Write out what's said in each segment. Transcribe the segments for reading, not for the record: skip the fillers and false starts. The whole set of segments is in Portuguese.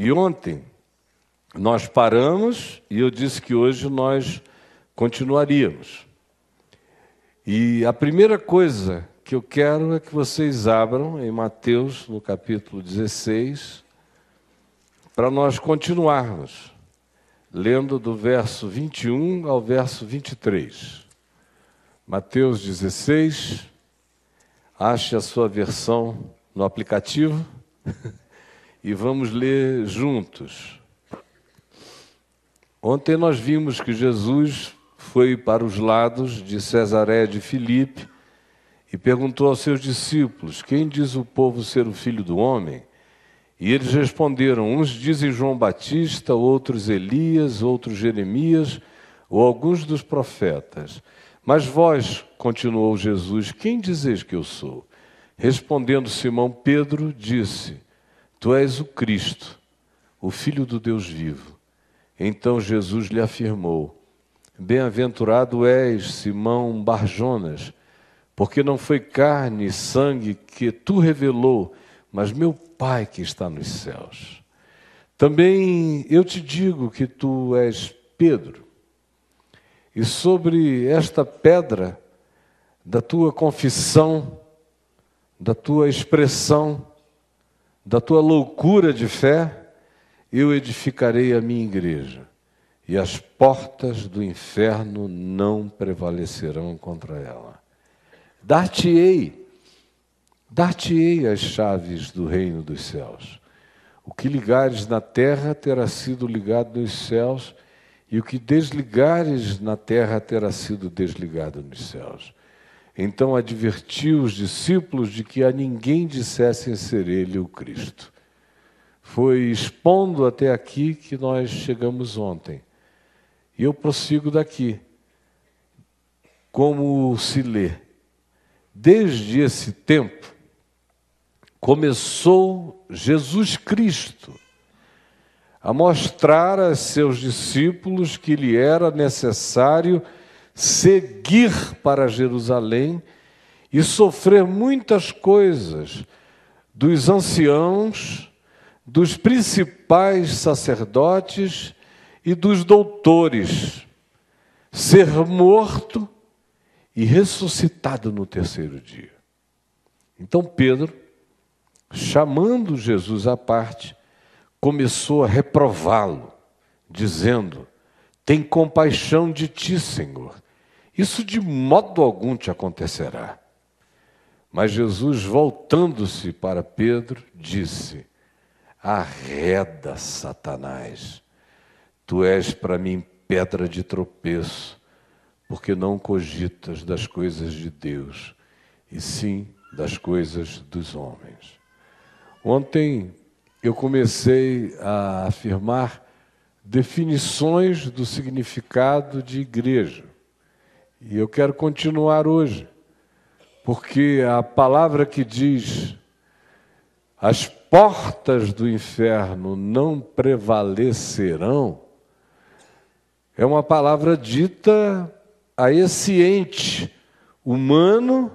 E ontem nós paramos e eu disse que hoje nós continuaríamos. E a primeira coisa que eu quero é que vocês abram em Mateus, no capítulo 16, para nós continuarmos, lendo do verso 21 ao verso 23. Mateus 16, ache a sua versão no aplicativo e vamos ler juntos. Ontem nós vimos que Jesus foi para os lados de Cesareia de Filipe e perguntou aos seus discípulos: quem diz o povo ser o Filho do Homem? E eles responderam: uns dizem João Batista, outros Elias, outros Jeremias, ou alguns dos profetas. Mas vós, continuou Jesus, quem dizeis que eu sou? Respondendo Simão Pedro, disse: tu és o Cristo, o Filho do Deus vivo. Então Jesus lhe afirmou: bem-aventurado és, Simão Barjonas, porque não foi carne e sangue que tu revelou, mas meu Pai que está nos céus. Também eu te digo que tu és Pedro, e sobre esta pedra da tua confissão, da tua expressão, da tua loucura de fé, eu edificarei a minha igreja, e as portas do inferno não prevalecerão contra ela. Dar-te-ei as chaves do reino dos céus. O que ligares na terra terá sido ligado nos céus, e o que desligares na terra terá sido desligado nos céus. Então advertiu os discípulos de que a ninguém dissessem ser ele o Cristo. Foi expondo até aqui que nós chegamos ontem. E eu prossigo daqui. Como se lê? Desde esse tempo, começou Jesus Cristo a mostrar a seus discípulos que lhe era necessário seguir para Jerusalém e sofrer muitas coisas dos anciãos, dos principais sacerdotes e dos doutores, ser morto e ressuscitado no terceiro dia. Então Pedro, chamando Jesus à parte, começou a reprová-lo, dizendo: tem compaixão de ti, Senhor, isso de modo algum te acontecerá. Mas Jesus, voltando-se para Pedro, disse: arreda, Satanás, tu és para mim pedra de tropeço, porque não cogitas das coisas de Deus, e sim das coisas dos homens. Ontem eu comecei a afirmar definições do significado de igreja, e eu quero continuar hoje, porque a palavra que diz as portas do inferno não prevalecerão é uma palavra dita a esse ente humano,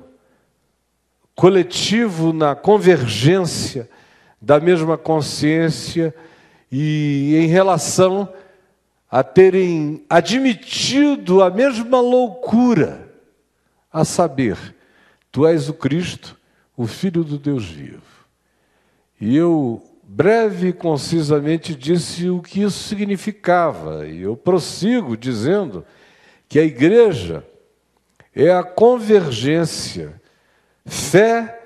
coletivo na convergência da mesma consciência e em relação a terem admitido a mesma loucura, a saber, tu és o Cristo, o Filho do Deus vivo. E eu, breve e concisamente, disse o que isso significava, e eu prossigo dizendo que a igreja é a convergência, fé,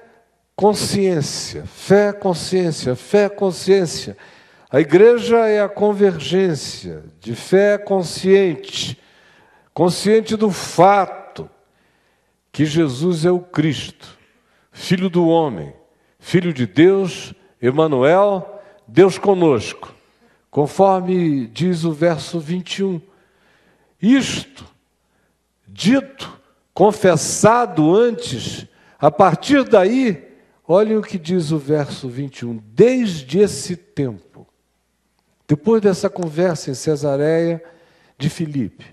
consciência, fé, consciência, fé, consciência. A igreja é a convergência de fé consciente, consciente do fato que Jesus é o Cristo, Filho do homem, Filho de Deus, Emanuel, Deus conosco, conforme diz o verso 21. Isto, dito, confessado antes, a partir daí, olhem o que diz o verso 21. Desde esse tempo, depois dessa conversa em Cesareia de Filipe,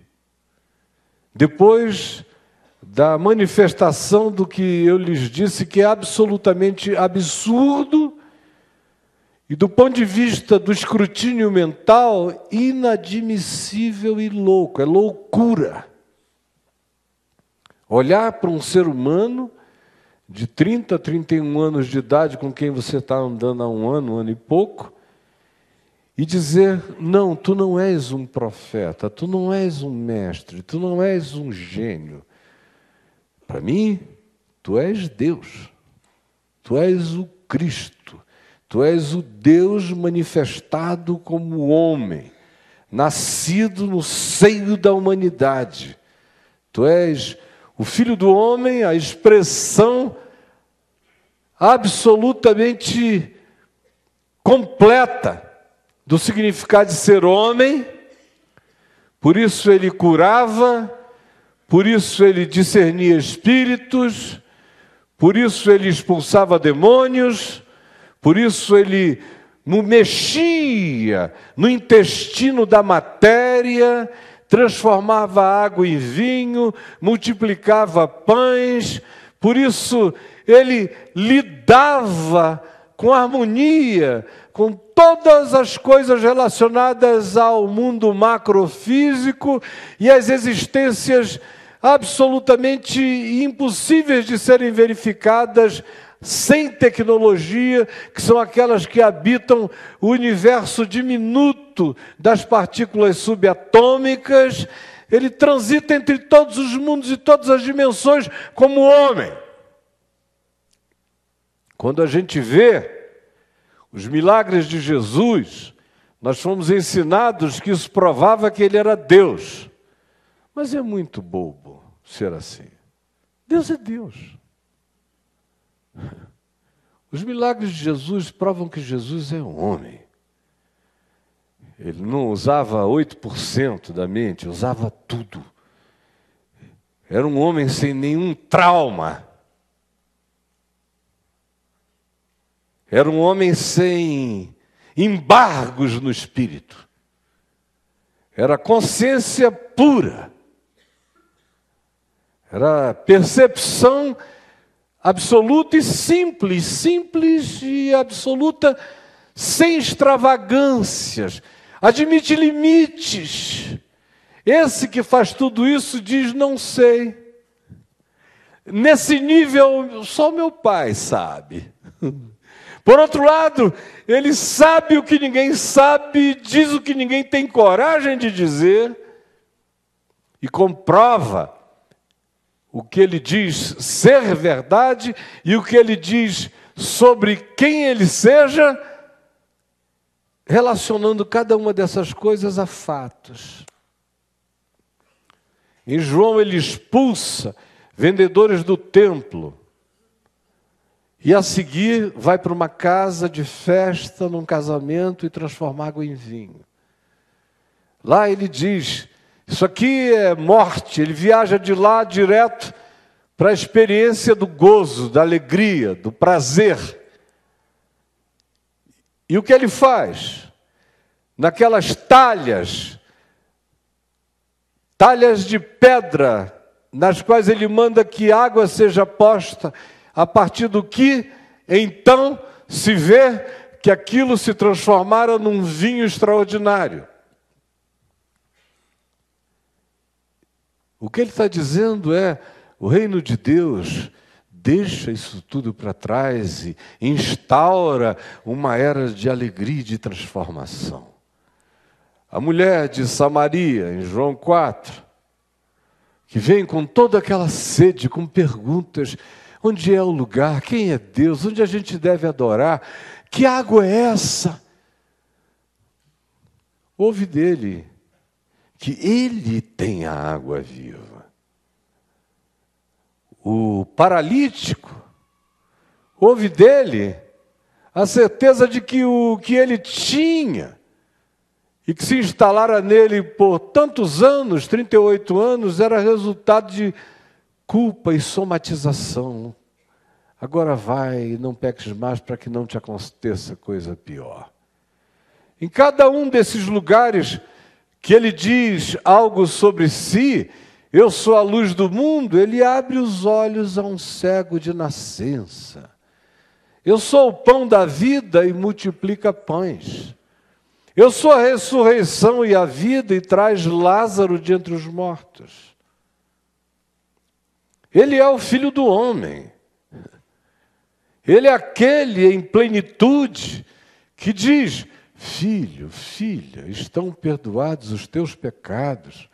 depois da manifestação do que eu lhes disse, que é absolutamente absurdo e do ponto de vista do escrutínio mental, inadmissível e louco, é loucura. Olhar para um ser humano de 30 a 31 anos de idade, com quem você está andando há um ano e pouco, e dizer, não, tu não és um profeta, tu não és um mestre, tu não és um gênio. Para mim, tu és Deus, tu és o Cristo, tu és o Deus manifestado como homem, nascido no seio da humanidade. Tu és o Filho do Homem, a expressão absolutamente completa do significado de ser homem. Por isso ele curava, por isso ele discernia espíritos, por isso ele expulsava demônios, por isso ele mexia no intestino da matéria, transformava água em vinho, multiplicava pães, por isso ele lidava com harmonia, com todas as coisas relacionadas ao mundo macrofísico e às existências absolutamente impossíveis de serem verificadas sem tecnologia, que são aquelas que habitam o universo diminuto das partículas subatômicas. Ele transita entre todos os mundos e todas as dimensões como homem. Quando a gente vê os milagres de Jesus, nós fomos ensinados que isso provava que ele era Deus. Mas é muito bobo ser assim. Deus é Deus. Os milagres de Jesus provam que Jesus é um homem. Ele não usava 8% da mente, usava tudo. Era um homem sem nenhum trauma. Era um homem sem embargos no espírito. Era consciência pura. Era percepção absoluta e simples, simples e absoluta, sem extravagâncias. Admite limites. Esse que faz tudo isso diz, não sei. Nesse nível, só meu pai sabe. Por outro lado, ele sabe o que ninguém sabe, diz o que ninguém tem coragem de dizer e comprova o que ele diz ser verdade e o que ele diz sobre quem ele seja, relacionando cada uma dessas coisas a fatos. Em João ele expulsa vendedores do templo e a seguir vai para uma casa de festa, num casamento e transforma água em vinho. Lá ele diz, isso aqui é morte, ele viaja de lá direto para a experiência do gozo, da alegria, do prazer. E o que ele faz? Naquelas talhas de pedra, nas quais ele manda que água seja posta, a partir do que, então, se vê que aquilo se transformara num vinho extraordinário. O que ele está dizendo é, o reino de Deus deixa isso tudo para trás e instaura uma era de alegria e de transformação. A mulher de Samaria, em João 4, que vem com toda aquela sede, com perguntas, onde é o lugar, quem é Deus, onde a gente deve adorar, que água é essa? Ouve dele que ele tem a água viva. O paralítico, ouve dele a certeza de que o que ele tinha e que se instalara nele por tantos anos, 38 anos, era resultado de culpa e somatização. Agora vai, não peques mais para que não te aconteça coisa pior. Em cada um desses lugares que ele diz algo sobre si, eu sou a luz do mundo, ele abre os olhos a um cego de nascença. Eu sou o pão da vida e multiplica pães. Eu sou a ressurreição e a vida e traz Lázaro de entre os mortos. Ele é o Filho do homem. Ele é aquele em plenitude que diz: filho, filha, estão perdoados os teus pecados.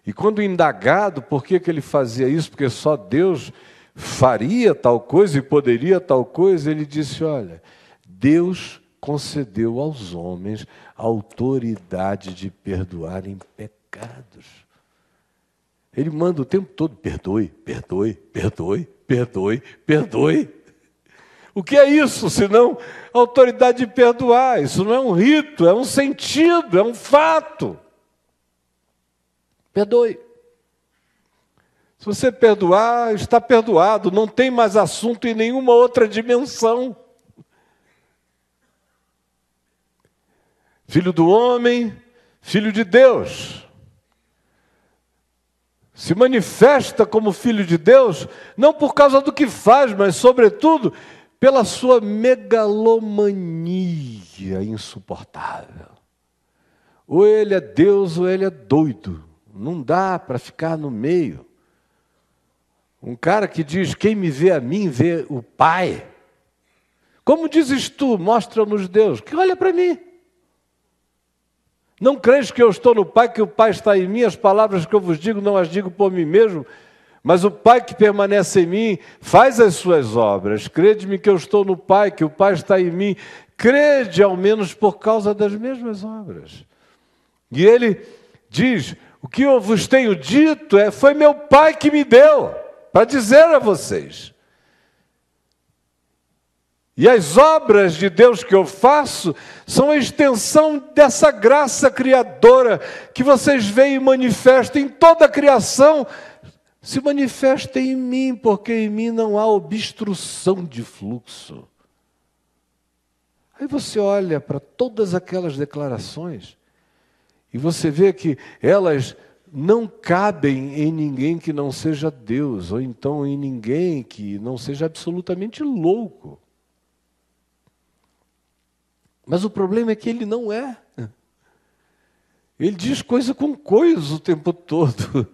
E quando indagado por que ele fazia isso, porque só Deus faria tal coisa e poderia tal coisa, ele disse: olha, Deus concedeu aos homens a autoridade de perdoarem pecados. Ele manda o tempo todo: perdoe, perdoe, perdoe, perdoe, perdoe. O que é isso, senão a autoridade de perdoar? Isso não é um rito, é um sentido, é um fato. Perdoe. Se você perdoar, está perdoado, não tem mais assunto em nenhuma outra dimensão. Filho do homem, filho de Deus. Se manifesta como filho de Deus, não por causa do que faz, mas, sobretudo, pela sua megalomania insuportável. Ou ele é Deus ou ele é doido. Não dá para ficar no meio. Um cara que diz: quem me vê a mim, vê o Pai. Como dizes tu? Mostra-nos Deus. Que olha para mim. Não creis que eu estou no Pai, que o Pai está em mim? As palavras que eu vos digo, não as digo por mim mesmo, mas o Pai que permanece em mim faz as suas obras. Crede-me que eu estou no Pai, que o Pai está em mim. Crede ao menos por causa das mesmas obras. E ele diz: o que eu vos tenho dito foi meu Pai que me deu, para dizer a vocês. E as obras de Deus que eu faço são a extensão dessa graça criadora que vocês veem e manifestam em toda a criação. Se manifesta em mim, porque em mim não há obstrução de fluxo. Aí você olha para todas aquelas declarações e você vê que elas não cabem em ninguém que não seja Deus, ou então em ninguém que não seja absolutamente louco. Mas o problema é que ele não é. Ele diz coisa com coisa o tempo todo.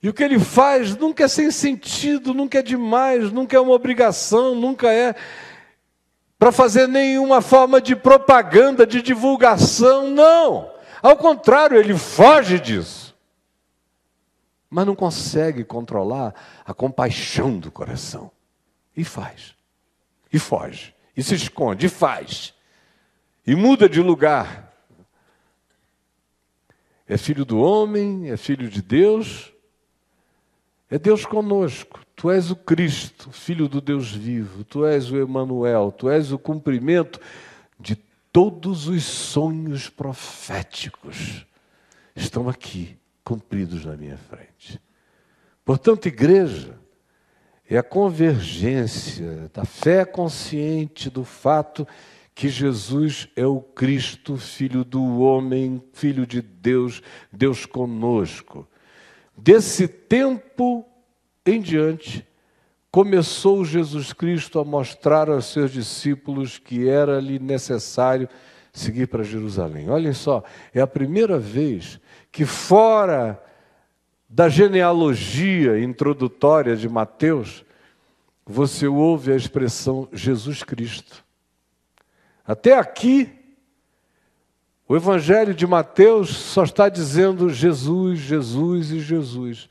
E o que ele faz nunca é sem sentido, nunca é demais, nunca é uma obrigação, nunca é para fazer nenhuma forma de propaganda, de divulgação, não. Ao contrário, ele foge disso. Mas não consegue controlar a compaixão do coração. E faz. E foge. E se esconde. E faz. E muda de lugar. É filho do homem, é filho de Deus, é Deus conosco. Tu és o Cristo, Filho do Deus vivo, tu és o Emanuel, tu és o cumprimento de todos os sonhos proféticos. Estão aqui, cumpridos na minha frente. Portanto, igreja, é a convergência da fé consciente do fato que Jesus é o Cristo, Filho do homem, Filho de Deus, Deus conosco. Desse tempo em diante, começou Jesus Cristo a mostrar aos seus discípulos que era-lhe necessário seguir para Jerusalém. Olhem só, é a primeira vez que, fora da genealogia introdutória de Mateus, você ouve a expressão Jesus Cristo. Até aqui, o Evangelho de Mateus só está dizendo Jesus, Jesus e Jesus.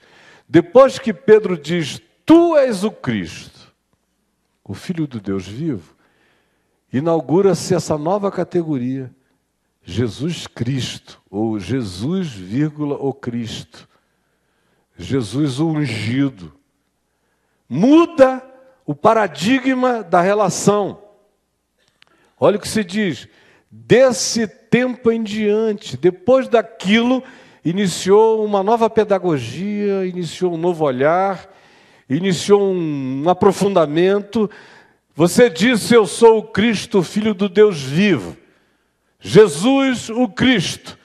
Depois que Pedro diz: tu és o Cristo, o Filho do Deus vivo, inaugura-se essa nova categoria, Jesus Cristo, ou Jesus, o Cristo. Jesus o ungido. Muda o paradigma da relação. Olha o que se diz: desse tempo em diante, depois daquilo, iniciou uma nova pedagogia, iniciou um novo olhar, iniciou um aprofundamento. Você disse: eu sou o Cristo, Filho do Deus vivo. Jesus, o Cristo.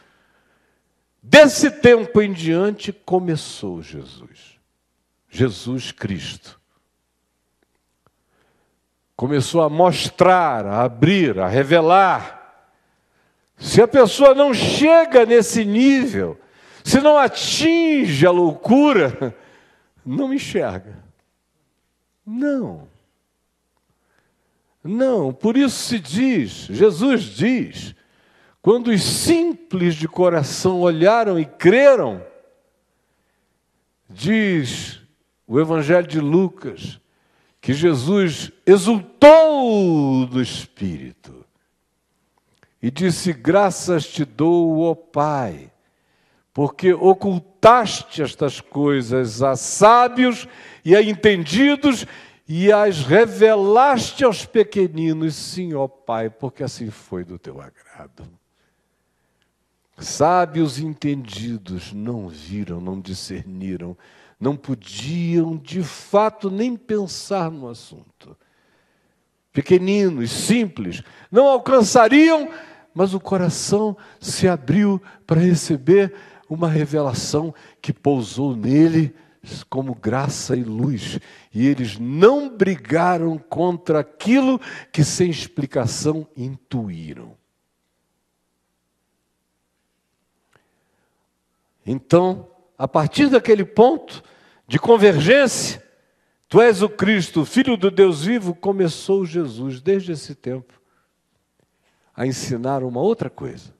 Desse tempo em diante começou Jesus. Jesus Cristo. começou a mostrar, a abrir, a revelar. Se a pessoa não chega nesse nível, se não atinge a loucura, não enxerga. Não. Não, por isso se diz, Jesus diz, quando os simples de coração olharam e creram, diz o Evangelho de Lucas, que Jesus exultou no Espírito e disse: graças te dou, ó Pai, porque ocultaste estas coisas a sábios e a entendidos e as revelaste aos pequeninos. Sim, ó Pai, porque assim foi do teu agrado. Sábios e entendidos não viram, não discerniram, não podiam de fato nem pensar no assunto. Pequeninos, simples, não alcançariam, mas o coração se abriu para receber uma revelação que pousou nele como graça e luz. E eles não brigaram contra aquilo que sem explicação intuíram. Então, a partir daquele ponto de convergência, tu és o Cristo, o Filho do Deus vivo, começou Jesus, desde esse tempo, a ensinar uma outra coisa.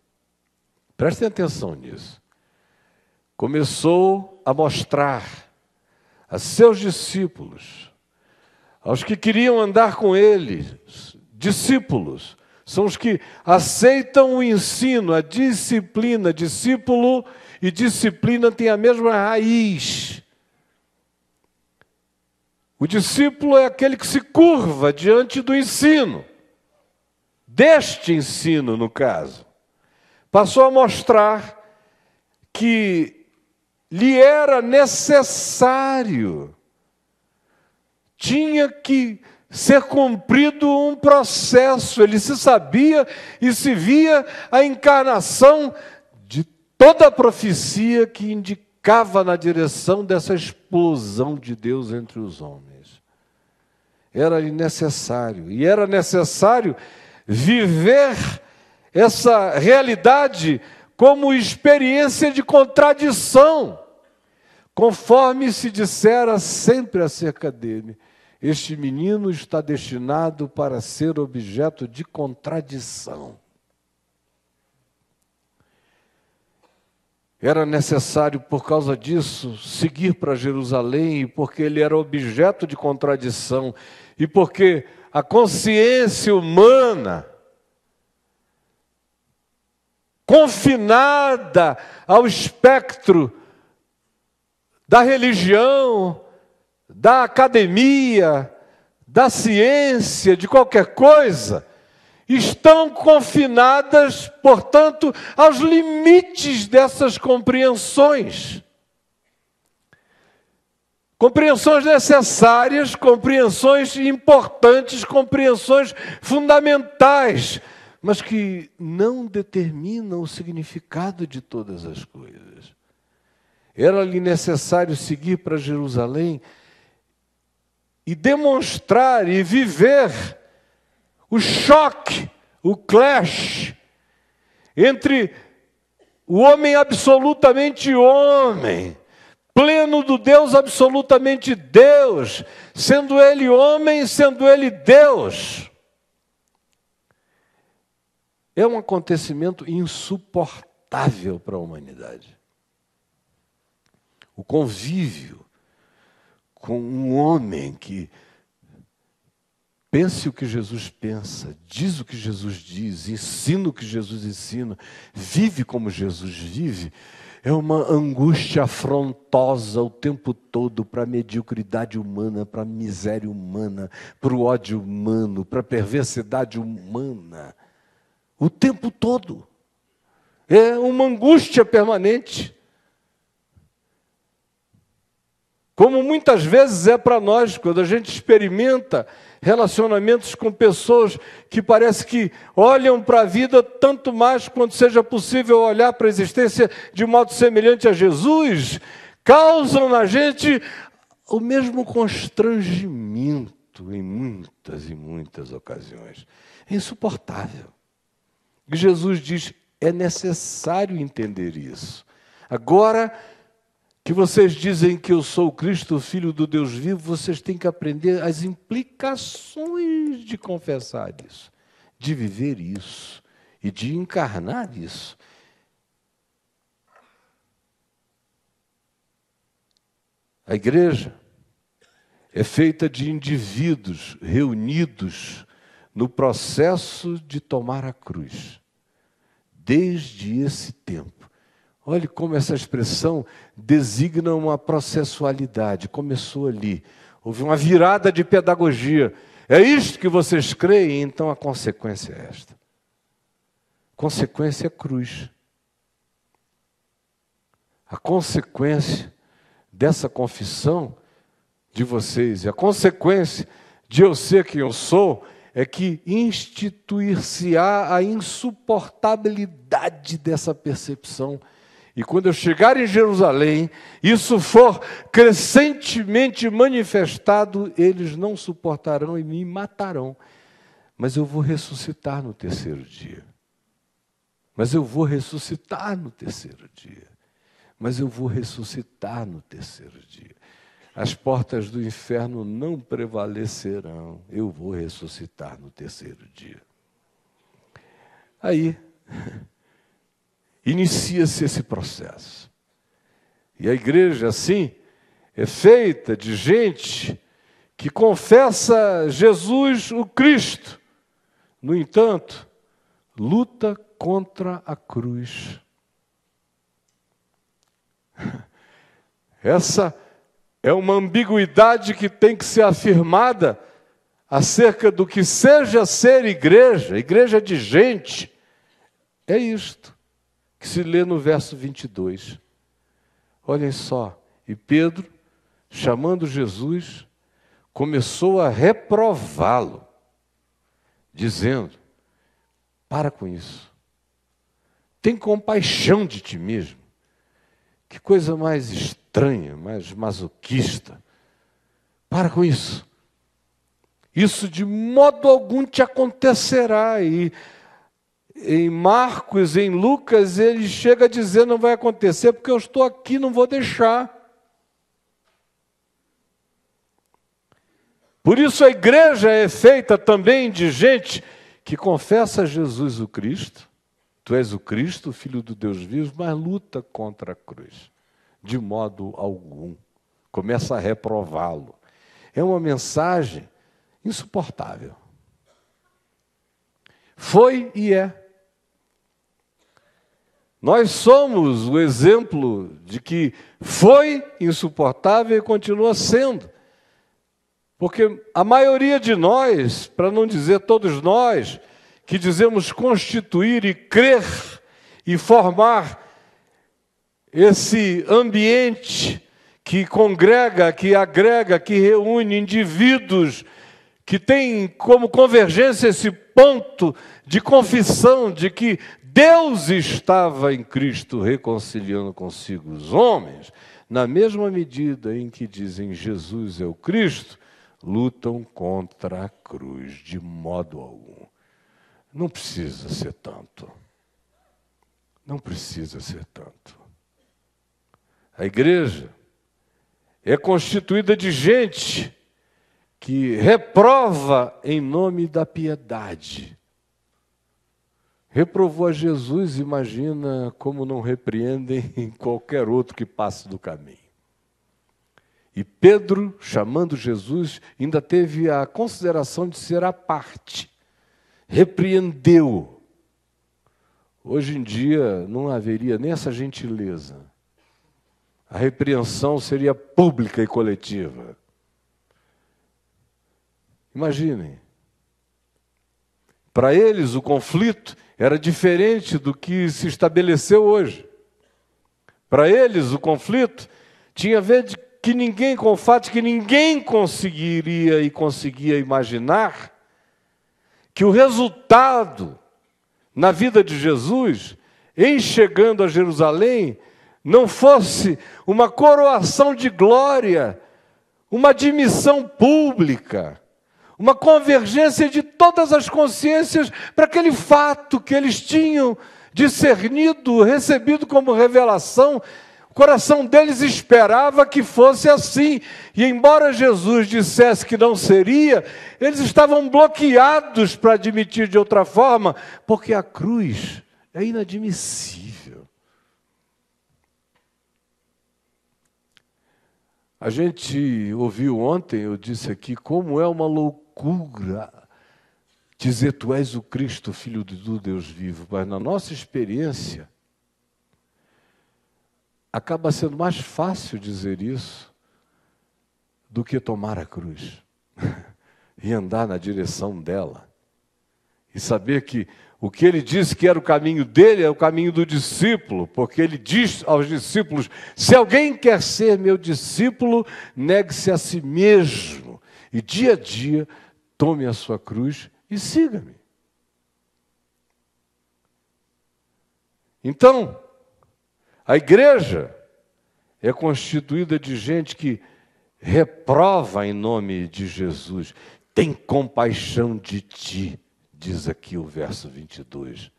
Prestem atenção nisso. Começou a mostrar a seus discípulos, aos que queriam andar com ele, discípulos, são os que aceitam o ensino, a disciplina. Discípulo e disciplina têm a mesma raiz. O discípulo é aquele que se curva diante do ensino, deste ensino, no caso. Passou a mostrar que lhe era necessário, tinha que ser cumprido um processo. Ele se sabia e se via a encarnação de toda a profecia que indicava na direção dessa explosão de Deus entre os homens. Era-lhe necessário, e era necessário viver essa realidade como experiência de contradição, conforme se dissera sempre acerca dele: este menino está destinado para ser objeto de contradição. Era necessário, por causa disso, seguir para Jerusalém, e porque ele era objeto de contradição, e porque a consciência humana, confinada ao espectro da religião, da academia, da ciência, de qualquer coisa, estão confinadas, portanto, aos limites dessas compreensões. Compreensões necessárias, compreensões importantes, compreensões fundamentais, mas que não determinam o significado de todas as coisas. Era-lhe necessário seguir para Jerusalém e demonstrar e viver o choque, o clash entre o homem absolutamente homem, pleno do Deus absolutamente Deus, sendo ele homem, sendo ele Deus. É um acontecimento insuportável para a humanidade. O convívio com um homem que pense o que Jesus pensa, diz o que Jesus diz, ensina o que Jesus ensina, vive como Jesus vive, é uma angústia afrontosa o tempo todo para a mediocridade humana, para a miséria humana, para o ódio humano, para a perversidade humana. O tempo todo. É uma angústia permanente. Como muitas vezes é para nós, quando a gente experimenta relacionamentos com pessoas que parece que olham para a vida tanto mais quanto seja possível olhar para a existência de modo semelhante a Jesus, causam na gente o mesmo constrangimento. chato em muitas e muitas ocasiões. É insuportável. E Jesus diz, é necessário entender isso. Agora que vocês dizem que eu sou o Cristo, o Filho do Deus vivo, vocês têm que aprender as implicações de confessar isso, de viver isso e de encarnar isso. A igreja é feita de indivíduos reunidos no processo de tomar a cruz, desde esse tempo. Olhe como essa expressão designa uma processualidade. Começou ali. Houve uma virada de pedagogia. É isto que vocês creem? Então a consequência é esta. Consequência é cruz. A consequência dessa confissão de vocês, e a consequência de eu ser quem eu sou, é que instituir-se-á a insuportabilidade dessa percepção. E quando eu chegar em Jerusalém, isso for crescentemente manifestado, eles não suportarão e me matarão. Mas eu vou ressuscitar no terceiro dia. Mas eu vou ressuscitar no terceiro dia. Mas eu vou ressuscitar no terceiro dia. As portas do inferno não prevalecerão. Eu vou ressuscitar no terceiro dia. Aí inicia-se esse processo. E a igreja, assim, é feita de gente que confessa Jesus o Cristo. No entanto, luta contra a cruz. Essa é uma ambiguidade que tem que ser afirmada acerca do que seja ser igreja, igreja de gente. É isto que se lê no verso 22. Olhem só, e Pedro, chamando Jesus, começou a reprová-lo, dizendo, para com isso, tem compaixão de ti mesmo. Que coisa mais estranha, mais masoquista. Para com isso. Isso de modo algum te acontecerá. E em Marcos, em Lucas, ele chega a dizer, não vai acontecer porque eu estou aqui, não vou deixar. Por isso a igreja é feita também de gente que confessa Jesus o Cristo. Tu és o Cristo, o Filho do Deus vivo, mas luta contra a cruz, de modo algum. Começa a reprová-lo. É uma mensagem insuportável. Foi e é. Nós somos o exemplo de que foi insuportável e continua sendo. Porque a maioria de nós, para não dizer todos nós, que dizemos constituir e crer e formar esse ambiente que congrega, que agrega, que reúne indivíduos que tem como convergência esse ponto de confissão de que Deus estava em Cristo reconciliando consigo os homens, na mesma medida em que dizem Jesus é o Cristo, lutam contra a cruz de modo algum. Não precisa ser tanto. Não precisa ser tanto. A igreja é constituída de gente que reprova em nome da piedade. Reprovou a Jesus, imagina como não repreendem em qualquer outro que passe do caminho. E Pedro, chamando Jesus, ainda teve a consideração de ser à parte. Repreendeu. Hoje em dia não haveria nem essa gentileza. A repreensão seria pública e coletiva. Imaginem. Para eles o conflito era diferente do que se estabeleceu hoje. Para eles o conflito tinha a ver com o fato de que ninguém conseguiria e conseguia imaginar que o resultado na vida de Jesus, em chegando a Jerusalém, não fosse uma coroação de glória, uma admissão pública, uma convergência de todas as consciências para aquele fato que eles tinham discernido, recebido como revelação. O coração deles esperava que fosse assim. E embora Jesus dissesse que não seria, eles estavam bloqueados para admitir de outra forma, porque a cruz é inadmissível. A gente ouviu ontem, eu disse aqui, como é uma loucura dizer tu és o Cristo, Filho do Deus vivo, mas na nossa experiência acaba sendo mais fácil dizer isso do que tomar a cruz e andar na direção dela e saber que o que ele disse que era o caminho dele é o caminho do discípulo, porque ele diz aos discípulos: se alguém quer ser meu discípulo, negue-se a si mesmo e dia a dia tome a sua cruz e siga-me. Então, a igreja é constituída de gente que reprova em nome de Jesus. Tem compaixão de ti, diz aqui o verso 22.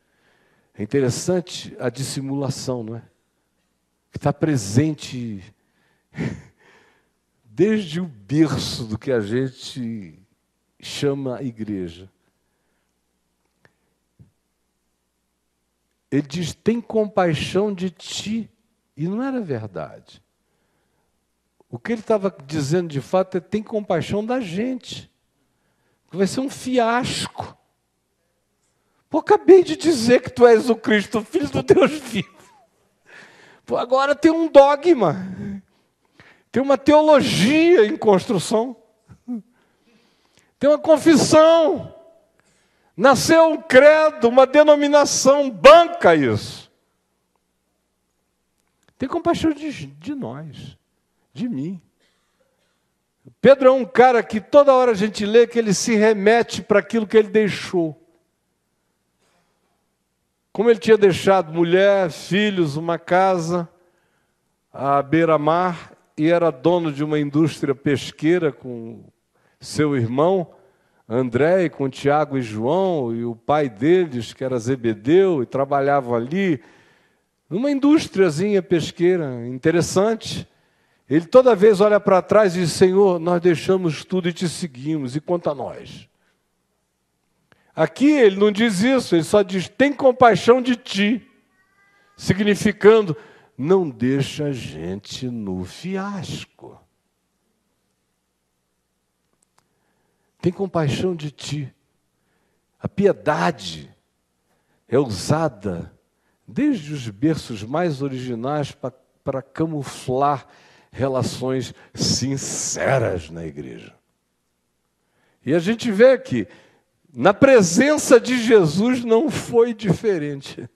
É interessante a dissimulação, não é? Que está presente desde o berço do que a gente chama a igreja. Ele diz, tem compaixão de ti. E não era verdade. O que ele estava dizendo de fato é, tem compaixão da gente. Vai ser um fiasco. Pô, acabei de dizer que tu és o Cristo, o Filho do Deus vivo. Pô, agora tem um dogma. Tem uma teologia em construção. Tem uma confissão. Nasceu um credo, uma denominação, banca isso. Tem compaixão de nós, de mim. Pedro é um cara que toda hora a gente lê que ele se remete para aquilo que ele deixou. Como ele tinha deixado mulher, filhos, uma casa à beira-mar e era dono de uma indústria pesqueira com seu irmão André, e com Tiago e João, e o pai deles, que era Zebedeu, e trabalhavam ali, numa indústriazinha pesqueira, interessante. Ele toda vez olha para trás e diz, Senhor, nós deixamos tudo e te seguimos, e quanto a nós? Aqui ele não diz isso, ele só diz, tem compaixão de ti, significando, não deixa a gente no fiasco. Tem compaixão de ti. A piedade é usada desde os berços mais originais para camuflar relações sinceras na igreja. E a gente vê que na presença de Jesus não foi diferente.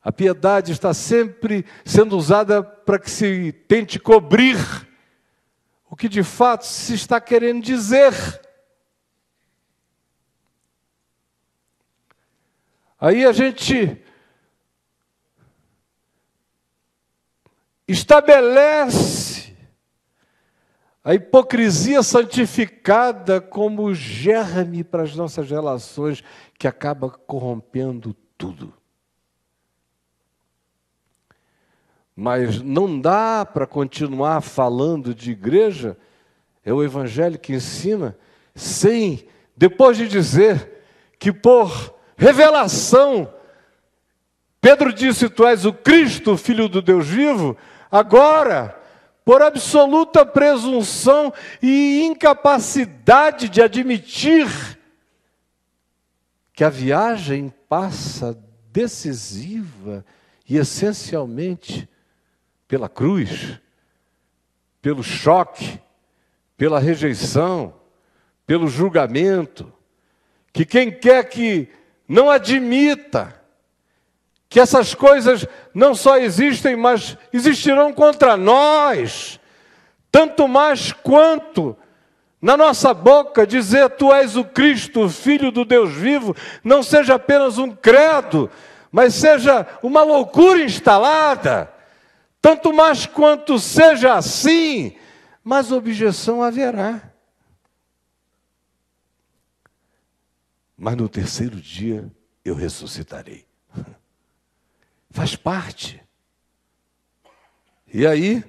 A piedade está sempre sendo usada para que se tente cobrir o que de fato se está querendo dizer. Aí a gente estabelece a hipocrisia santificada como germe para as nossas relações, que acaba corrompendo tudo. Mas não dá para continuar falando de igreja, é o Evangelho que ensina, sem, depois de dizer que por revelação, Pedro disse, tu és o Cristo, Filho do Deus vivo, agora, por absoluta presunção e incapacidade de admitir que a viagem passa decisiva e essencialmente pela cruz, pelo choque, pela rejeição, pelo julgamento, que quem quer que não admita que essas coisas não só existem, mas existirão contra nós, tanto mais quanto na nossa boca dizer tu és o Cristo, o Filho do Deus vivo, não seja apenas um credo, mas seja uma loucura instalada, tanto mais quanto seja assim, mas objeção haverá. mas no terceiro dia eu ressuscitarei. Faz parte. E aí,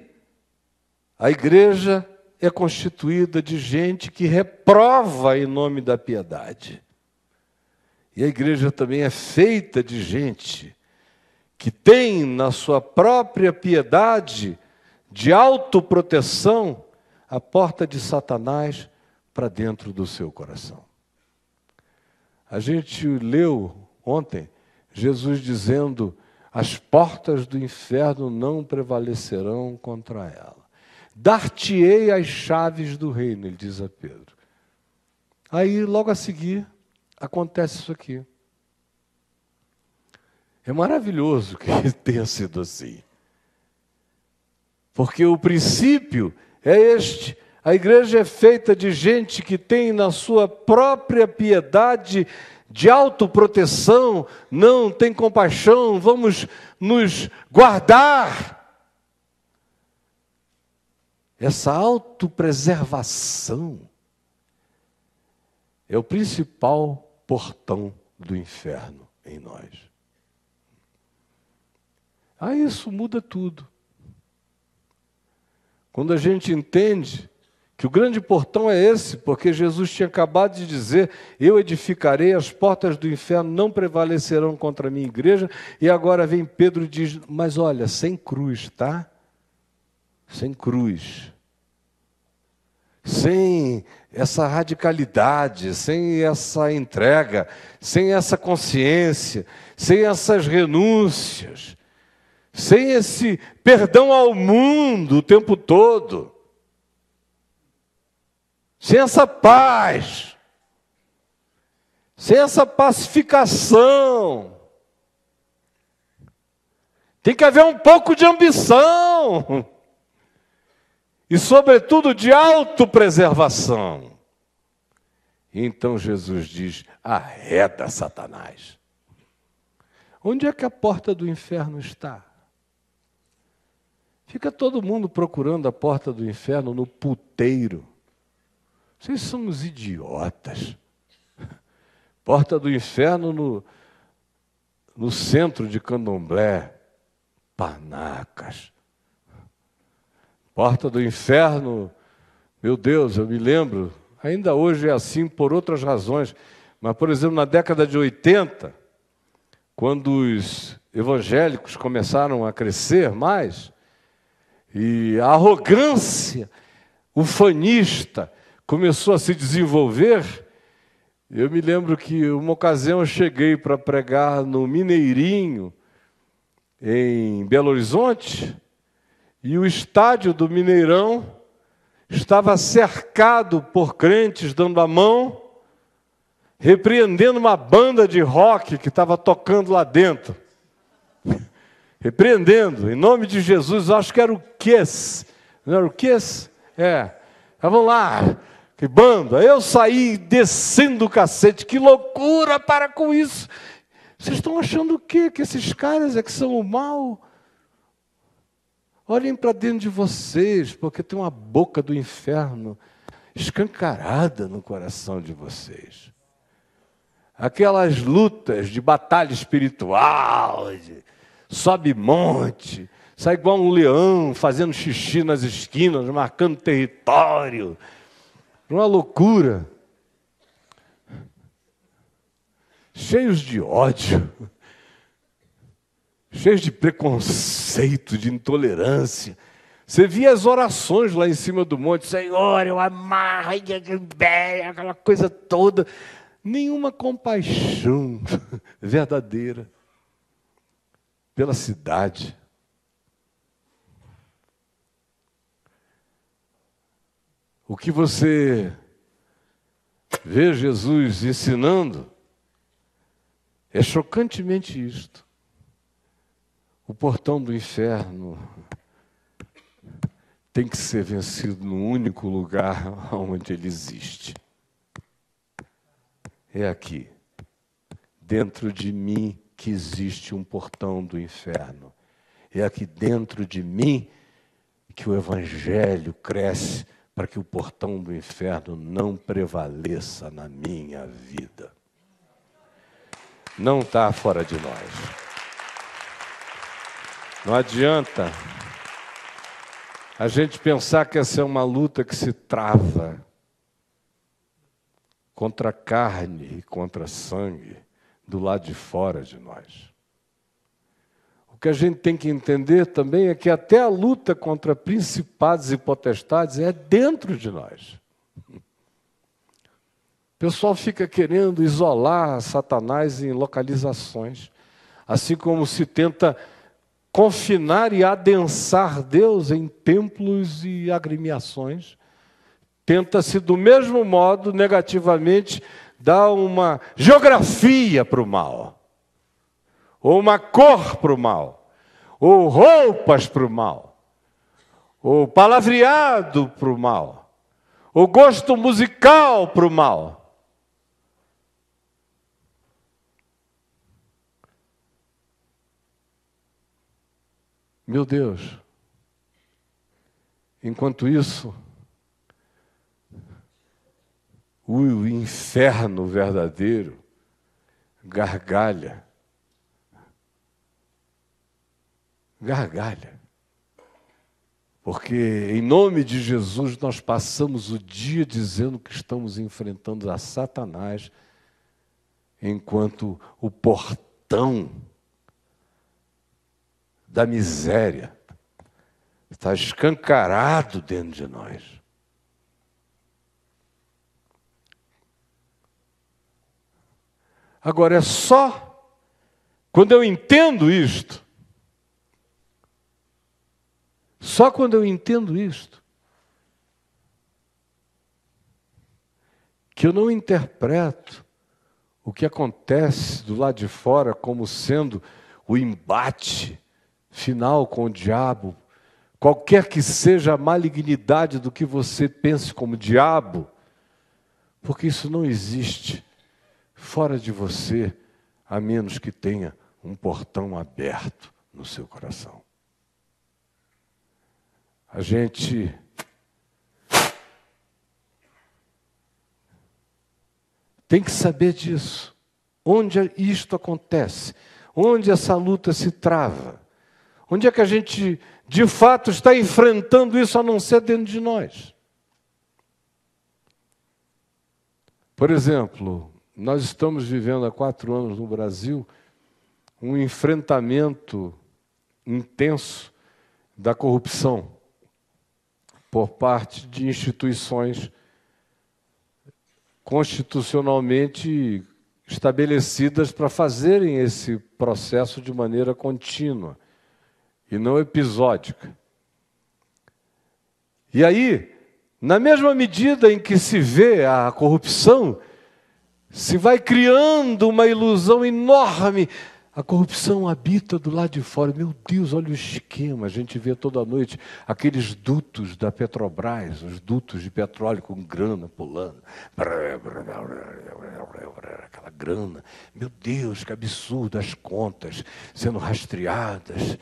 a igreja é constituída de gente que reprova em nome da piedade. E a igreja também é feita de gente que tem na sua própria piedade de autoproteção a porta de Satanás para dentro do seu coração. A gente leu ontem Jesus dizendo: as portas do inferno não prevalecerão contra ela. Dar-te-ei as chaves do reino, ele diz a Pedro. Aí, logo a seguir, acontece isso aqui. É maravilhoso que tenha sido assim. Porque o princípio é este. A igreja é feita de gente que tem na sua própria piedade de autoproteção, não tem compaixão, vamos nos guardar. Essa autopreservação é o principal portão do inferno em nós. Aí isso muda tudo. Quando a gente entende que o grande portão é esse, porque Jesus tinha acabado de dizer: eu edificarei, as portas do inferno não prevalecerão contra a minha igreja, e agora vem Pedro e diz: mas olha, sem cruz, tá? Sem cruz. Sem essa radicalidade, sem essa entrega, sem essa consciência, sem essas renúncias, sem esse perdão ao mundo o tempo todo, sem essa paz, sem essa pacificação. Tem que haver um pouco de ambição e, sobretudo, de autopreservação. E então Jesus diz: arreda Satanás. Onde é que a porta do inferno está? Fica todo mundo procurando a porta do inferno no puteiro. Vocês são uns idiotas. Porta do inferno no centro de Candomblé, Panacas. Porta do inferno, meu Deus, eu me lembro, ainda hoje é assim por outras razões, mas, por exemplo, na década de 80, quando os evangélicos começaram a crescer mais, e a arrogância ufanista começou a se desenvolver, eu me lembro que uma ocasião eu cheguei para pregar no Mineirinho, em Belo Horizonte, e o estádio do Mineirão estava cercado por crentes dando a mão, repreendendo uma banda de rock que estava tocando lá dentro. Repreendendo, em nome de Jesus, acho que era o Kiss. Não era o Kiss? É. Estavam lá, que banda. Eu saí descendo o cacete. Que loucura, para com isso. Vocês estão achando o quê? Que esses caras é que são o mal? Olhem para dentro de vocês, porque tem uma boca do inferno escancarada no coração de vocês. Aquelas lutas de batalha espiritual, de sobe monte, sai igual um leão fazendo xixi nas esquinas, marcando território. Uma loucura. Cheios de ódio, cheios de preconceito, de intolerância. Você via as orações lá em cima do monte: Senhor, eu amarro, aquela coisa toda. Nenhuma compaixão verdadeira pela cidade. O que você vê Jesus ensinando é chocantemente isto. O portão do inferno tem que ser vencido no único lugar onde ele existe. É aqui, dentro de mim, que existe um portão do inferno. É aqui dentro de mim que o Evangelho cresce para que o portão do inferno não prevaleça na minha vida. não está fora de nós. Não adianta a gente pensar que essa é uma luta que se trava contra a carne e contra sangue do lado de fora de nós. O que a gente tem que entender também é que até a luta contra principados e potestades é dentro de nós. O pessoal fica querendo isolar Satanás em localizações, assim como se tenta confinar e adensar Deus em templos e agremiações. Tenta-se, do mesmo modo, negativamente, dar uma geografia para o mal, ou uma cor para o mal, ou roupas para o mal, ou palavreado para o mal, ou gosto musical para o mal. Meu Deus, enquanto isso, o inferno verdadeiro gargalha. Gargalha. Porque, em nome de Jesus, nós passamos o dia dizendo que estamos enfrentando a Satanás, enquanto o portão da miséria está escancarado dentro de nós. Agora, é só quando eu entendo isto, só quando eu entendo isto, que eu não interpreto o que acontece do lado de fora como sendo o embate final com o diabo, qualquer que seja a malignidade do que você pense como diabo, porque isso não existe fora de você, a menos que tenha um portão aberto no seu coração. A gente tem que saber disso. Onde isto acontece? Onde essa luta se trava? Onde é que a gente, de fato, está enfrentando isso a não ser dentro de nós? Por exemplo, nós estamos vivendo há 4 anos no Brasil um enfrentamento intenso da corrupção por parte de instituições constitucionalmente estabelecidas para fazerem esse processo de maneira contínua e não episódica. E aí, na mesma medida em que se vê a corrupção, se vai criando uma ilusão enorme. A corrupção habita do lado de fora. Meu Deus, olha o esquema. A gente vê toda noite aqueles dutos da Petrobras, os dutos de petróleo com grana pulando. Aquela grana. Meu Deus, que absurdo, as contas sendo rastreadas.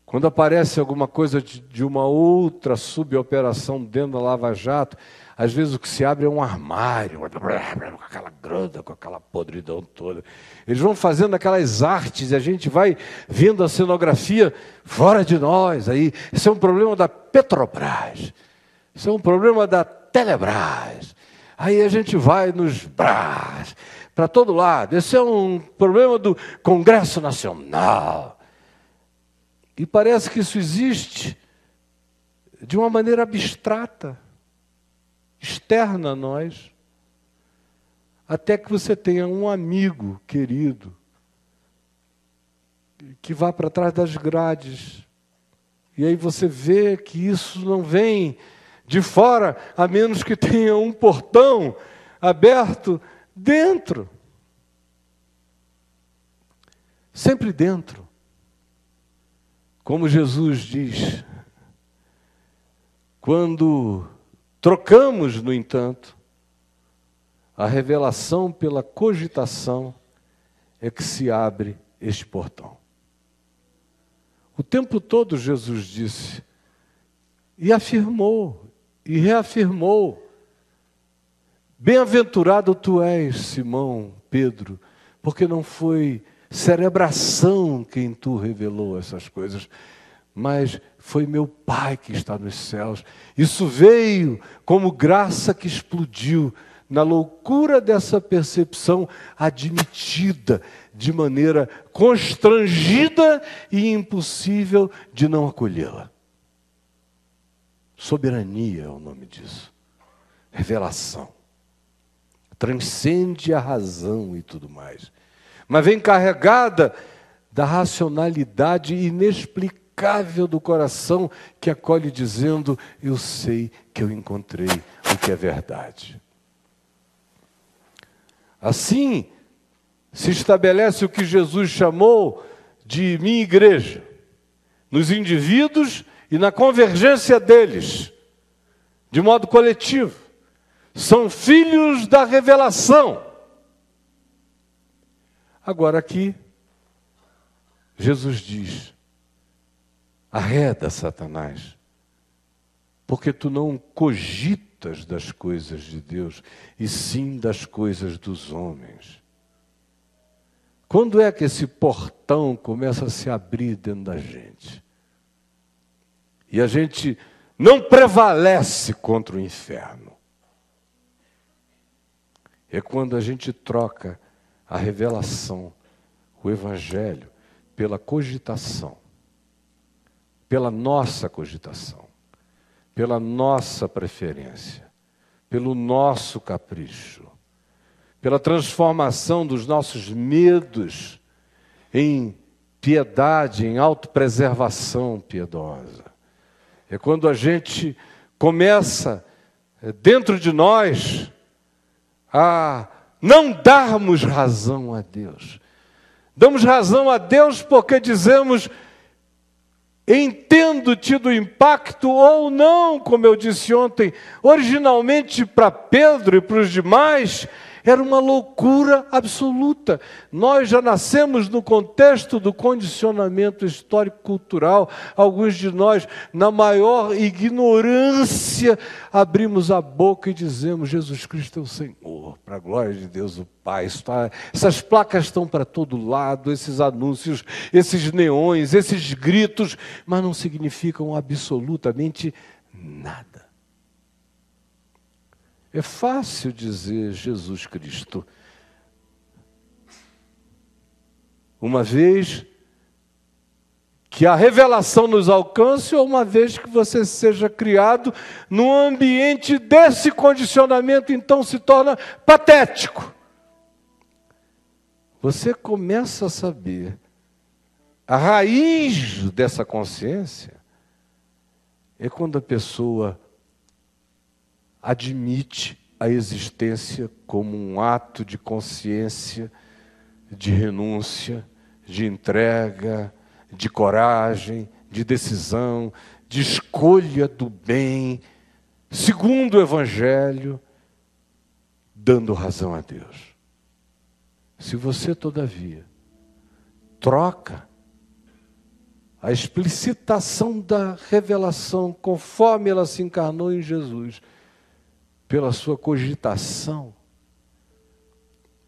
Quando aparece alguma coisa de uma outra suboperação dentro da Lava Jato, às vezes o que se abre é um armário, com aquela grana, com aquela podridão toda. Eles vão fazendo aquelas artes e a gente vai vendo a cenografia fora de nós. Aí, isso é um problema da Petrobras, isso é um problema da Telebrás. Aí a gente vai nos Brás, para todo lado. Esse é um problema do Congresso Nacional. E parece que isso existe de uma maneira abstrata, externa a nós, até que você tenha um amigo querido que vá para trás das grades. E aí você vê que isso não vem de fora, a menos que tenha um portão aberto dentro. Sempre dentro. Como Jesus diz, quando trocamos, no entanto, a revelação pela cogitação, é que se abre este portão. O tempo todo Jesus disse, e afirmou, e reafirmou, bem-aventurado tu és, Simão, Pedro, porque não foi cerebração quem tu revelou essas coisas, mas foi meu Pai que está nos céus. Isso veio como graça que explodiu na loucura dessa percepção admitida de maneira constrangida e impossível de não acolhê-la. Soberania é o nome disso. Revelação. Transcende a razão e tudo mais. Mas vem carregada da racionalidade inexplicável do coração que acolhe dizendo: eu sei que eu encontrei o que é verdade. Assim, se estabelece o que Jesus chamou de minha igreja, nos indivíduos e na convergência deles, de modo coletivo. São filhos da revelação. Agora aqui, Jesus diz: arreda, Satanás, porque tu não cogitas das coisas de Deus, e sim das coisas dos homens. Quando é que esse portão começa a se abrir dentro da gente? E a gente não prevalece contra o inferno. É quando a gente troca a revelação, o Evangelho, pela cogitação, pela nossa cogitação, pela nossa preferência, pelo nosso capricho, pela transformação dos nossos medos em piedade, em autopreservação piedosa. É quando a gente começa, dentro de nós, a não darmos razão a Deus. Damos razão a Deus porque dizemos: entendo-te do impacto ou não, como eu disse ontem. Originalmente, para Pedro e para os demais, era uma loucura absoluta. Nós já nascemos no contexto do condicionamento histórico-cultural. Alguns de nós, na maior ignorância, abrimos a boca e dizemos: Jesus Cristo é o Senhor, para a glória de Deus o Pai. Essas placas estão para todo lado, esses anúncios, esses neões, esses gritos, mas não significam absolutamente nada. É fácil dizer Jesus Cristo. Uma vez que a revelação nos alcance, ou uma vez que você seja criado num ambiente desse condicionamento, então se torna patético. Você começa a saber a raiz dessa consciência é quando a pessoa admite a existência como um ato de consciência, de renúncia, de entrega, de coragem, de decisão, de escolha do bem, segundo o Evangelho, dando razão a Deus. Se você, todavia, troca a explicitação da revelação conforme ela se encarnou em Jesus pela sua cogitação,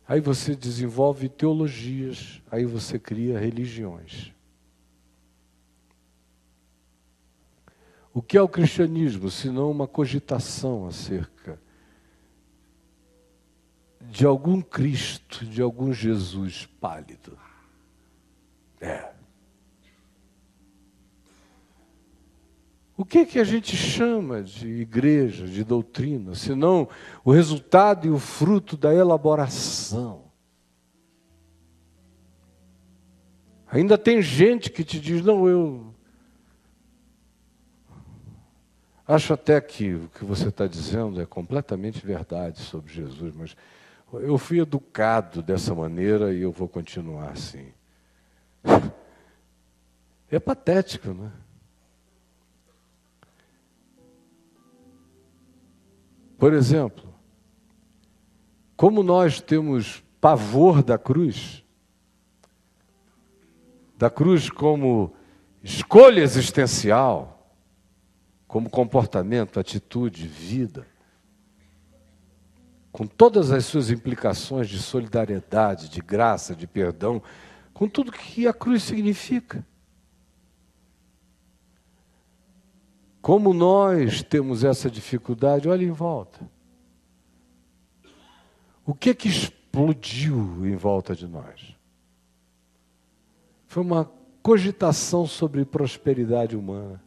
aí você desenvolve teologias, aí você cria religiões. O que é o cristianismo, senão uma cogitação acerca de algum Cristo, de algum Jesus pálido? O que a gente chama de igreja, de doutrina, senão o resultado e o fruto da elaboração? Ainda tem gente que te diz: não, eu acho até que o que você está dizendo é completamente verdade sobre Jesus, mas eu fui educado dessa maneira e eu vou continuar assim. É patético, não é? Por exemplo, como nós temos pavor da cruz como escolha existencial, como comportamento, atitude, vida. com todas as suas implicações de solidariedade, de graça, de perdão, com tudo que a cruz significa. Como nós temos essa dificuldade, olha em volta. O que explodiu em volta de nós? Foi uma cogitação sobre prosperidade humana,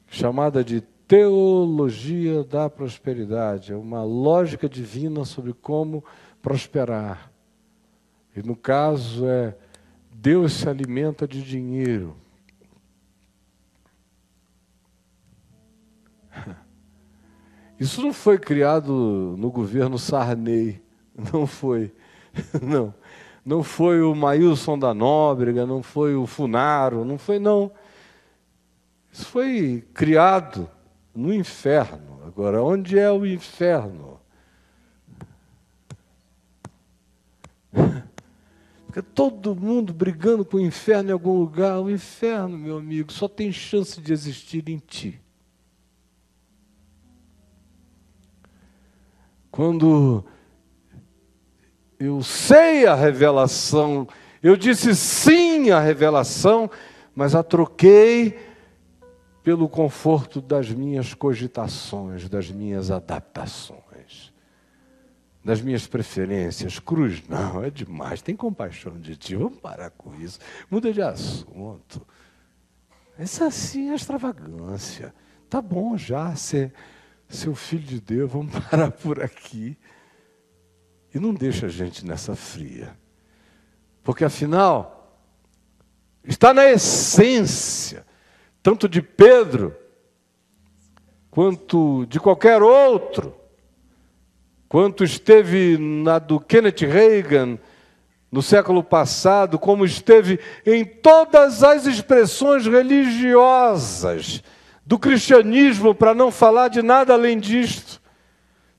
chamada de teologia da prosperidade. É uma lógica divina sobre como prosperar. E no caso Deus se alimenta de dinheiro. Isso não foi criado no governo Sarney, não foi, não foi o Maílson da Nóbrega, não foi o Funaro, não foi não. Isso foi criado no inferno. Agora, onde é o inferno? Fica todo mundo brigando com o inferno em algum lugar. O inferno, meu amigo, só tem chance de existir em ti. Quando eu sei a revelação, eu disse sim à revelação, mas a troquei pelo conforto das minhas cogitações, das minhas adaptações, das minhas preferências. Cruz, não, é demais, tem compaixão de ti, vamos parar com isso, muda de assunto. Essa sim é extravagância. Tá bom já ser seu filho de Deus, vamos parar por aqui. E não deixa a gente nessa fria. Porque afinal, está na essência, tanto de Pedro, quanto de qualquer outro, quanto esteve na do Kenneth Reagan no século passado, como esteve em todas as expressões religiosas do cristianismo, para não falar de nada além disto.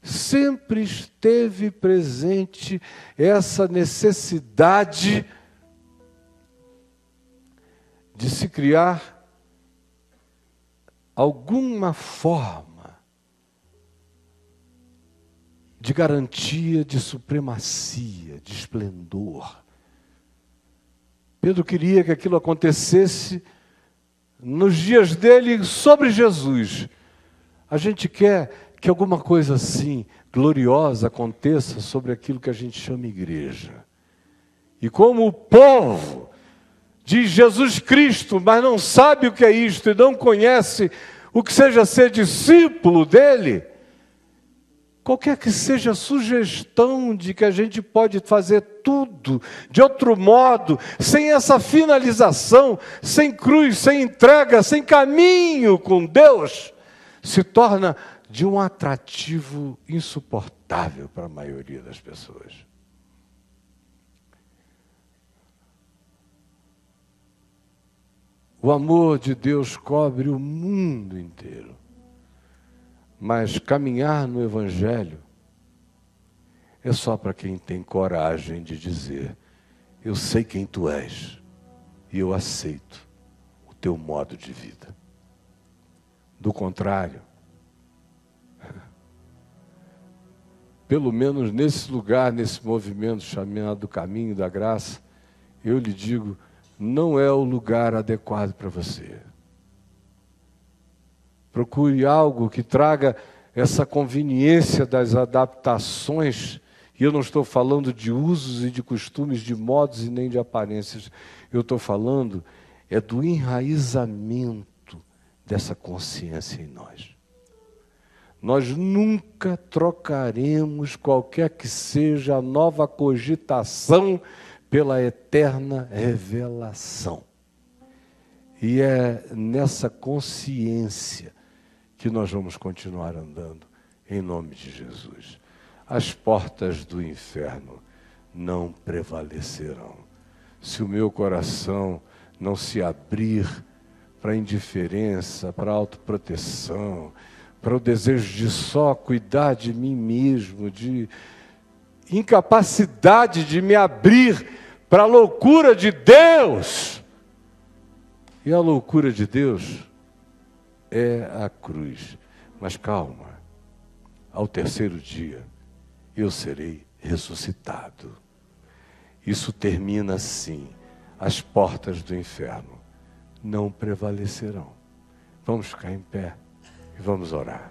Sempre esteve presente essa necessidade de se criar alguma forma de garantia de supremacia, de esplendor. Pedro queria que aquilo acontecesse nos dias dele sobre Jesus. A gente quer que alguma coisa assim, gloriosa, aconteça sobre aquilo que a gente chama igreja. E como o povo diz Jesus Cristo, mas não sabe o que é isto e não conhece o que seja ser discípulo dele, qualquer que seja a sugestão de que a gente pode fazer tudo de outro modo, sem essa finalização, sem cruz, sem entrega, sem caminho com Deus, se torna de um atrativo insuportável para a maioria das pessoas. O amor de Deus cobre o mundo inteiro. Mas caminhar no Evangelho é só para quem tem coragem de dizer: eu sei quem tu és e eu aceito o teu modo de vida. Do contrário, pelo menos nesse lugar, nesse movimento chamado Caminho da Graça, eu lhe digo, não é o lugar adequado para você. Procure algo que traga essa conveniência das adaptações, e eu não estou falando de usos e de costumes, de modos e nem de aparências. Eu estou falando do enraizamento dessa consciência em nós. Nós nunca trocaremos qualquer que seja a nova cogitação pela eterna revelação. E é nessa consciência que nós vamos continuar andando, em nome de Jesus. As portas do inferno não prevalecerão. Se o meu coração não se abrir para a indiferença, para a autoproteção, para o desejo de só cuidar de mim mesmo, de incapacidade de me abrir para a loucura de Deus. E a loucura de Deus é a cruz. Mas calma, ao terceiro dia eu serei ressuscitado. Isso termina assim: as portas do inferno não prevalecerão. Vamos ficar em pé e vamos orar.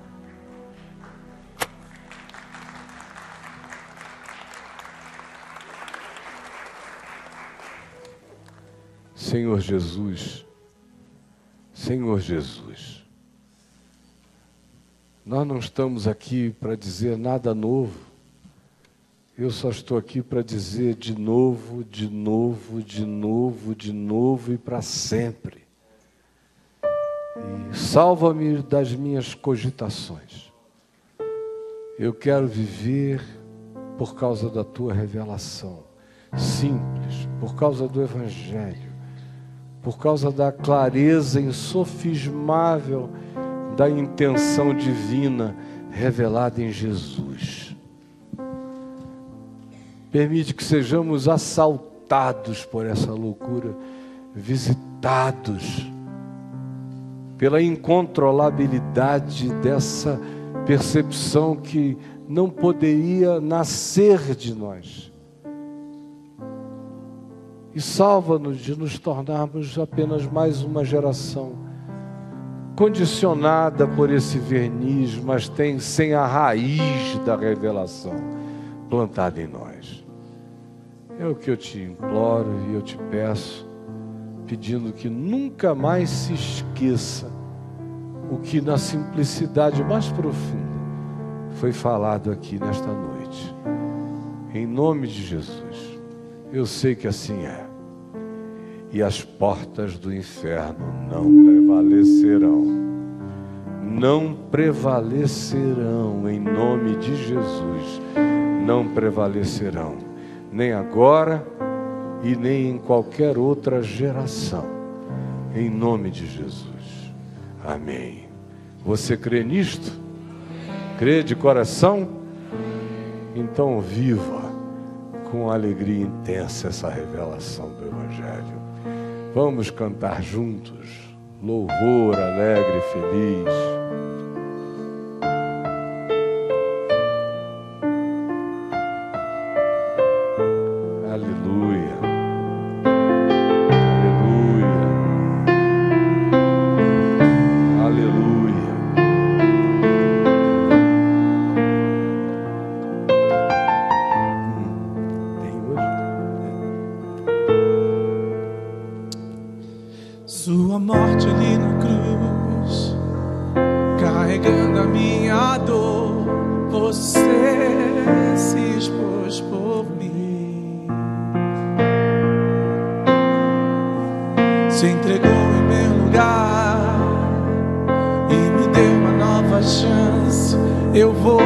Senhor Jesus, Senhor Jesus, nós não estamos aqui para dizer nada novo. Eu só estou aqui para dizer de novo, de novo, de novo, de novo e para sempre. E salva-me das minhas cogitações. Eu quero viver por causa da tua revelação, simples, por causa do Evangelho, por causa da clareza insofismável da intenção divina revelada em Jesus. Permite que sejamos assaltados por essa loucura, visitados pela incontrolabilidade dessa percepção que não poderia nascer de nós. E salva-nos de nos tornarmos apenas mais uma geração condicionada por esse verniz, mas sem a raiz da revelação plantada em nós. É o que eu te imploro e eu te peço, pedindo que nunca mais se esqueça o que na simplicidade mais profunda foi falado aqui nesta noite. Em nome de Jesus, eu sei que assim é. E as portas do inferno não prevalecerão. Não prevalecerão, em nome de Jesus. Não prevalecerão, nem agora e nem em qualquer outra geração. Em nome de Jesus. Amém. Você crê nisto? Crê de coração? Então viva com alegria intensa essa revelação do Evangelho. Vamos cantar juntos, louvor alegre e feliz. Aleluia, aleluia, aleluia. Tem hoje? Sua morte ali na cruz, carregando a minha dor, você se expôs por mim, se entregou em meu lugar e me deu uma nova chance. Eu vou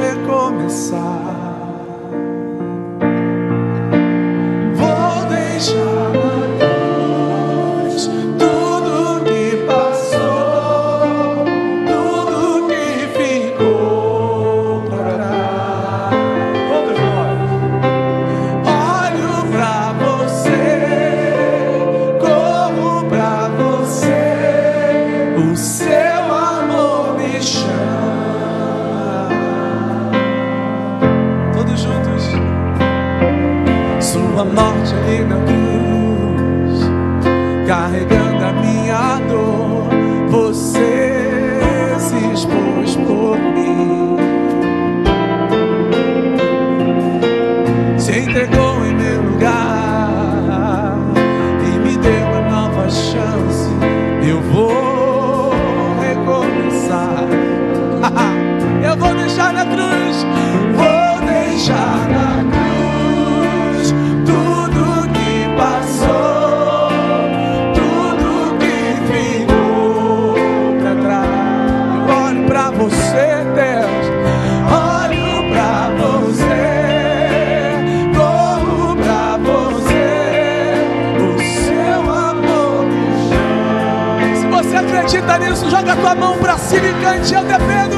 recomeçar, vou deixar a morte ali na cruz, carregando a minha dor, você se expôs por mim, se entregou em meu lugar e me deu uma nova chance. Eu vou recomeçar. Eu vou deixar na cruz, vou deixar na cruz você, Deus. Olho pra você, corro pra você, o seu amor me chama. Se você acredita nisso, joga a tua mão pra cima e cante: eu dependo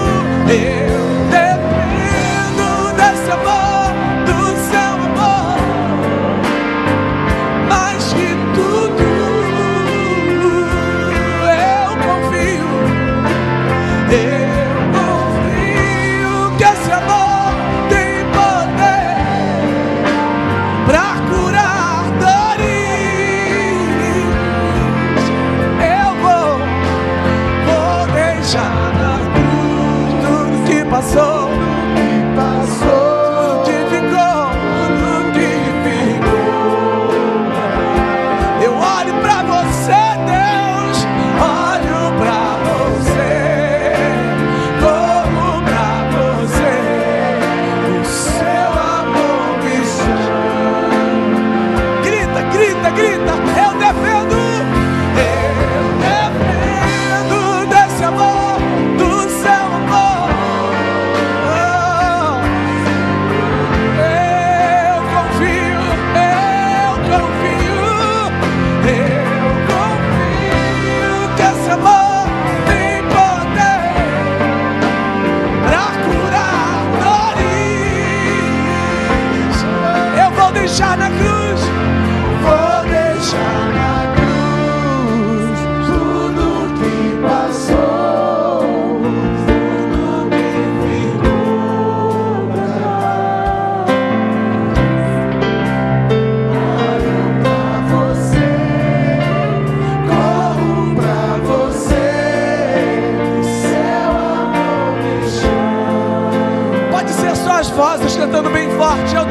desse amor, do seu amor, mais que tudo. Eu confio.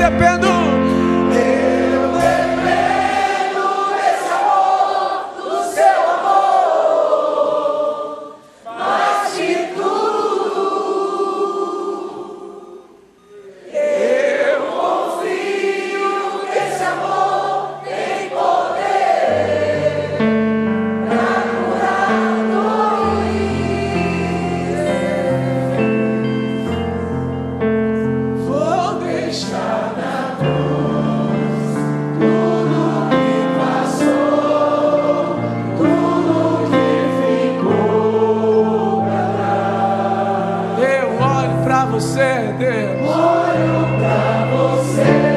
dependo. Desse amor, do seu amor, mais de tudo. Eu confio que esse amor tem poder pra curar dores. Vou deixar na cruz tudo que passou, tudo que ficou pra trás. Eu olho pra você, Deus. Olho pra você.